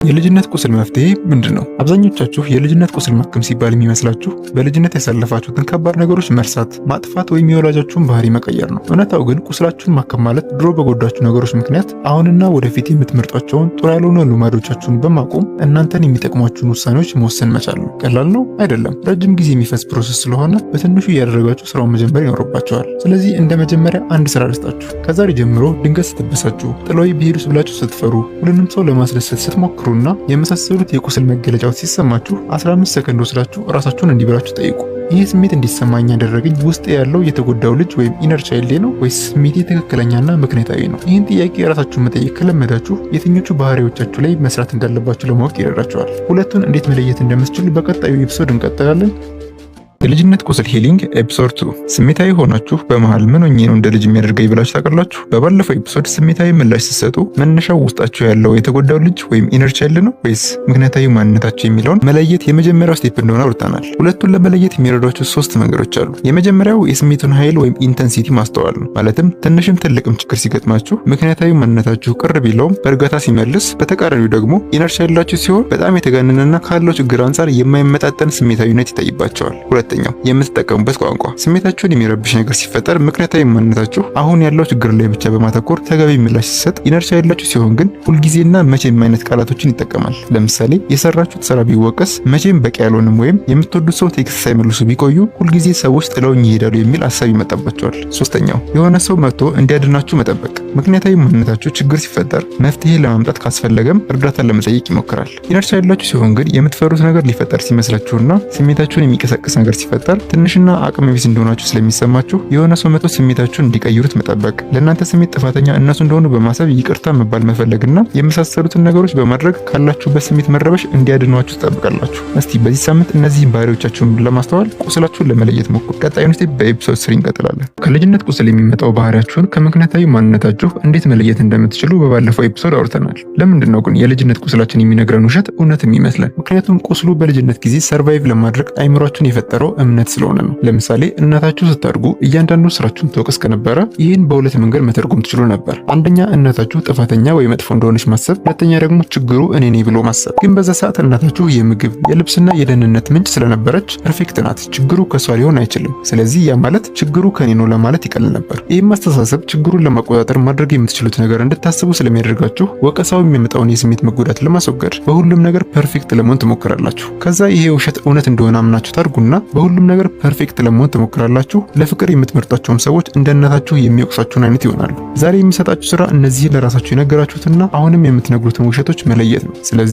የልጅነት ቁስል መፍትሄ ምንድነው? አብዛኞቻችሁ የልጅነት ቁስል ማከም ሲባል የሚመስላችሁ በልጅነት ያሳለፋችሁትን ከባድ ነገሮች መርሳት፣ ማጥፋት ወይም የወላጃችሁን ባህሪ መቀየር ነው። እውነታው ግን ቁስላችሁን ማከም ማለት ድሮ በጎዳችሁ ነገሮች ምክንያት አሁንና ወደፊት የምትመርጧቸውን ጥሩ ያልሆኑ ልማዶቻችሁን በማቆም እናንተን የሚጠቅሟችሁን ውሳኔዎች መወሰን መቻል ነው። ቀላል ነው አይደለም። ረጅም ጊዜ የሚፈስ ፕሮሰስ ስለሆነ በትንሹ እያደረጋችሁ ስራውን መጀመር ይኖርባቸዋል። ስለዚህ እንደ መጀመሪያ አንድ ስራ ልስጣችሁ። ከዛሬ ጀምሮ ድንገት ስትበሳችሁ፣ ጥሎይ ቢሄዱስ ብላችሁ ስትፈሩ፣ ሁሉንም ሰው ለማስደሰት ስትሞክሩ እና የመሳሰሉት የቁስል መገለጫዎች ሲሰማችሁ 15 ሰከንድ ወስዳችሁ ራሳችሁን እንዲብላችሁ ጠይቁ። ይህ ስሜት እንዲሰማኝ ያደረገኝ ውስጥ ያለው የተጎዳው ልጅ ወይም ኢነር ቻይልድ ነው ወይስ ስሜቴ ትክክለኛና ምክንያታዊ ነው? ይህን ጥያቄ ራሳችሁን መጠየቅ ከለመዳችሁ የትኞቹ ባህሪዎቻችሁ ላይ መስራት እንዳለባችሁ ለማወቅ ይረዳችኋል። ሁለቱን እንዴት መለየት እንደምትችሉ በቀጣዩ ኤፒሶድ እንቀጥላለን። የልጅነት ቁስል ሂሊንግ ኤፒሶድ 2። ስሜታዊ ሆናችሁ በመሃል ምን ሆኜ ነው እንደ ልጅ የሚያደርገኝ ብላችሁ ታውቃላችሁ? በባለፈው ኤፒሶድ ስሜታዊ ምላሽ ስትሰጡ መነሻው ውስጣችሁ ያለው የተጎዳው ልጅ ወይም ኢነር ቻይልድ ነው ወይስ ምክንያታዊ ማንነታችሁ የሚለውን መለየት የመጀመሪያው ስቴፕ እንደሆነ አውርተናል። ሁለቱን ለመለየት የሚረዷችሁ 3 መንገዶች አሉ። የመጀመሪያው የስሜቱን ኃይል ወይም ኢንተንሲቲ ማስተዋል ነው። ማለትም ትንሽም ትልቅም ችግር ሲገጥማችሁ ምክንያታዊ ማንነታችሁ ቅር ቢለውም በእርጋታ ሲመልስ፣ በተቃራኒው ደግሞ ኢነር ቻይልዳችሁ ሲሆን በጣም የተጋነነና ካለው ችግር አንጻር የማይመጣጠን ስሜታዊነት ይታይባቸዋል። ሁለተኛው የምትጠቀሙበት ቋንቋ። ስሜታችሁን የሚረብሽ ነገር ሲፈጠር ምክንያታዊ ማንነታችሁ አሁን ያለው ችግር ላይ ብቻ በማተኮር ተገቢ ምላሽ ሲሰጥ፣ ኢነር ቻይልዳችሁ ሲሆን ግን ሁልጊዜና መቼም አይነት ቃላቶችን ይጠቀማል። ለምሳሌ የሰራችሁት ስራ ቢወቀስ መቼም በቂ ያልሆነም ወይም የምትወዱት ሰው ቴክስት ሳይመልሱ ቢቆዩ ሁልጊዜ ሰዎች ጥለውኝ ይሄዳሉ የሚል ሀሳብ ይመጣባቸዋል። ሶስተኛው የሆነ ሰው መጥቶ እንዲያድናችሁ መጠበቅ። ምክንያታዊ ማንነታችሁ ችግር ሲፈጠር መፍትሄ ለማምጣት ካስፈለገም እርዳታን ለመጠየቅ ይሞክራል። ኢነር ቻይልዳችሁ ሲሆን ግን የምትፈሩት ነገር ሊፈጠር ሲመስላችሁና ስሜታችሁን የሚቀሰቅስ ነገር ሲፈጠር ትንሽና አቅም ቢስ እንደሆናችሁ ስለሚሰማችሁ የሆነ ሰው መጥቶ ስሜታችሁን እንዲቀይሩት መጠበቅ፣ ለእናንተ ስሜት ጥፋተኛ እነሱ እንደሆኑ በማሰብ ይቅርታ መባል መፈለግና የመሳሰሉትን ነገሮች በማድረግ ካላችሁበት ስሜት መረበሽ እንዲያድኗችሁ ትጠብቃላችሁ። እስቲ በዚህ ሳምንት እነዚህን ባህሪዎቻችሁን ለማስተዋል ቁስላችሁን ለመለየት ሞክሩ። ቀጣዩን ስቴፕ በኤፒሶድ 3 እንቀጥላለን። ከልጅነት ቁስል የሚመጣው ባህሪያችሁን ከምክንያታዊ ማንነታችሁ እንዴት መለየት እንደምትችሉ በባለፈው ኤፒሶድ አውርተናል። ለምንድን ነው ግን የልጅነት ቁስላችን የሚነግረን ውሸት እውነት የሚመስለን? ምክንያቱም ቁስሉ በልጅነት ጊዜ ሰርቫይቭ ለማድረግ አይምሯችሁን የፈጠረው እምነት ስለሆነ ነው። ለምሳሌ እናታችሁ ስታድጉ እያንዳንዱ ስራችሁን ትወቅስ ከነበረ ይህን በሁለት መንገድ መተርጎም ትችሉ ነበር። አንደኛ እናታችሁ ጥፋተኛ ወይ መጥፎ እንደሆነች ማሰብ፣ ሁለተኛ ደግሞ ችግሩ እኔ ነኝ ብሎ ማሰብ። ግን በዛ ሰዓት እናታችሁ የምግብ የልብስና የደህንነት ምንጭ ስለነበረች ፐርፌክት ናት፣ ችግሩ ከሷ ሊሆን አይችልም። ስለዚህ ያ ማለት ችግሩ ከኔ ነው ለማለት ይቀል ነበር። ይህም አስተሳሰብ ችግሩን ለማቆጣጠር ማድረግ የምትችሉት ነገር እንድታስቡ ስለሚያደርጋችሁ ወቀሳው የሚያመጣውን የስሜት መጎዳት ለማስወገድ በሁሉም ነገር ፐርፌክት ለመሆን ትሞክራላችሁ። ከዛ ይሄ ውሸት እውነት እንደሆነ አምናችሁ ታድጉና በሁሉም ነገር ፐርፌክት ለመሆን ትሞክራላችሁ። ለፍቅር የምትመርጧቸውም ሰዎች እንደ እናታችሁ የሚወቅሷችሁን አይነት ይሆናሉ። ዛሬ የሚሰጣችሁ ስራ እነዚህን ለራሳችሁ የነገራችሁትና አሁንም የምትነግሩትን ውሸቶች መለየት ነው። ስለዚህ